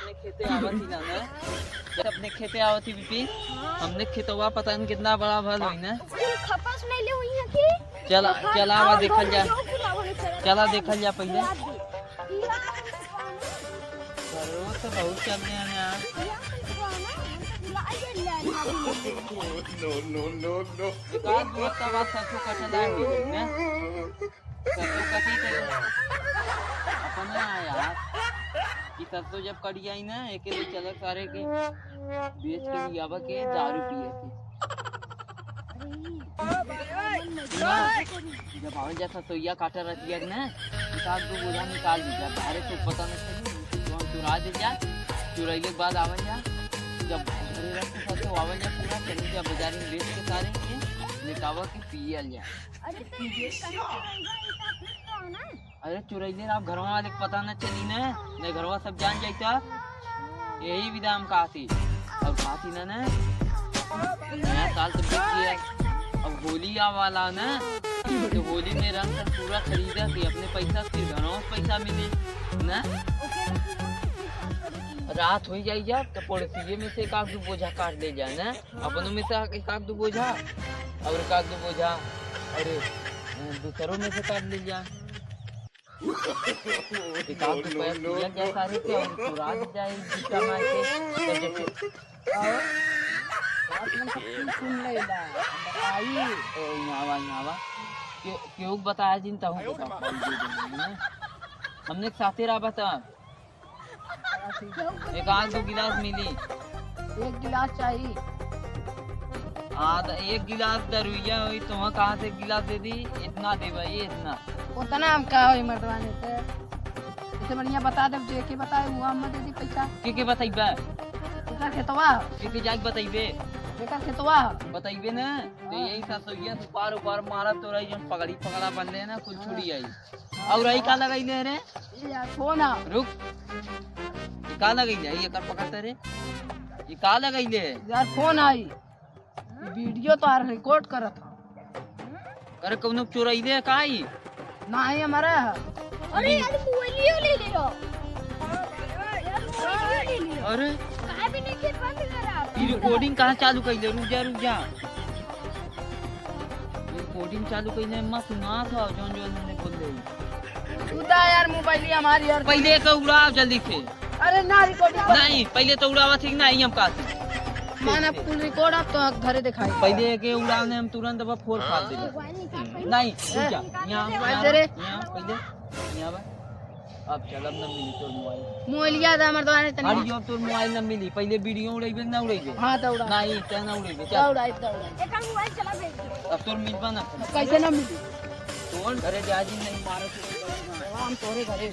अपने खेते आवत ही ना जब अपने खेते आवत ही बिपिन हमने खेतवा पता नहीं कितना बड़ा भल हुई ना खपास नहीं ले हुई है कि चला चला आवा देखल जा चला देखल जा पहले जरूर तो बहुत चलने हैं यार नो एक आध दो का बात सरसों कटला है सरसों कटी तो अपन यार कि सरसों जब कट जाई ना एक ले चल सारे के बेच के लियावा के दारू पिए के जब आवन जैसा सोइया काटा रहती है ना निकाल दो बोझा निकाल दीजिए बाहर तो पता नहीं चली चुरा दे जा चुराई के बाद आवन जा जब घरे रखते साथ तो आवन जा पूरा चली जा बाजार में बेच के सारे के निकावा के पियल जा अरे चुराइले आप घर वाले को पता न चली ना नहीं घरवा सब जान जाता यही विधा हम कहा और कहा ना नया साल तो बीत गया अब होली आ वाला ना तो होली में रंग सब पूरा खरीदा थी अपने पैसा फिर घरों पैसा मिले ना रात हो जाए जा तो पड़ोसी में से एक आध दो बोझा काट ले जाए ना अपनों में से एक आध दो बोझा और एक आध दो बोझा अरे दूसरों में से काट ले जा एक आध दो पैसा क्या सारे के और चुरा जाए जितना मार के तो जैसे सुन ले ला बताइए यावा क्यों बताया जिनता हूँ हमने साथे रहा बता एक आध दो गिलास मिली एक गिलास चाहिए आधा एक गिलास दरुइया हुई तो वहाँ कहाँ से गिलास दे दी इतना दे भाई इतना उतना हम का होई मर्दवाने से इसे बढ़िया बता दे जे के बताए वो हम दे दी पैसा के बताइबे एका खेतवा के जाके बताइबे एका खेतवा बताइबे ना तो यही सा सोइया से पार ऊपर मारा तो रही जन पकड़ा बन ले ना कुछ छुड़ी आई और रही का लगाई ले रे यार फोन रुक ये का लगाई ले ये कर पकड़ते रे ये का लगाई ले यार फोन आई वीडियो तो आर रिकॉर्ड करत करे कौनो चोरइले काई नहीं हमारा अरे यार मोबाइल ले ले लो अरे काहे भी नहीं खेत बंद करा ये रिकॉर्डिंग कहाँ चालू कइले रुक जा रिकॉर्डिंग चालू कइले मत सुना था जोन हमने बोल दे खुदा यार मोबाइल हमारी यार पहले का उड़ाओ जल्दी से अरे ना रिकॉर्डिंग नहीं पहले तो उड़ावा ठीक नहीं हम का माना फुल रिकॉर्ड आप तो घरे दिखाई पहले के उड़ाने हम तुरंत अब फोर फाड़ देंगे नहीं रुक जा यहाँ पहले यहाँ अब चल अब न मिली तोर मोबाइल याद है हमारे दोने तनी अरे जो तोर मोबाइल न मिली पहले वीडियो उड़ाइबे ना उड़ाइबे हां तो उड़ा नहीं त ना उड़ाइबे चल उड़ा एक मोबाइल चला भेज अब तोर मिलबा ना कैसे ना मिली तोर घरे जाजी नहीं मारे हम तोरे घरे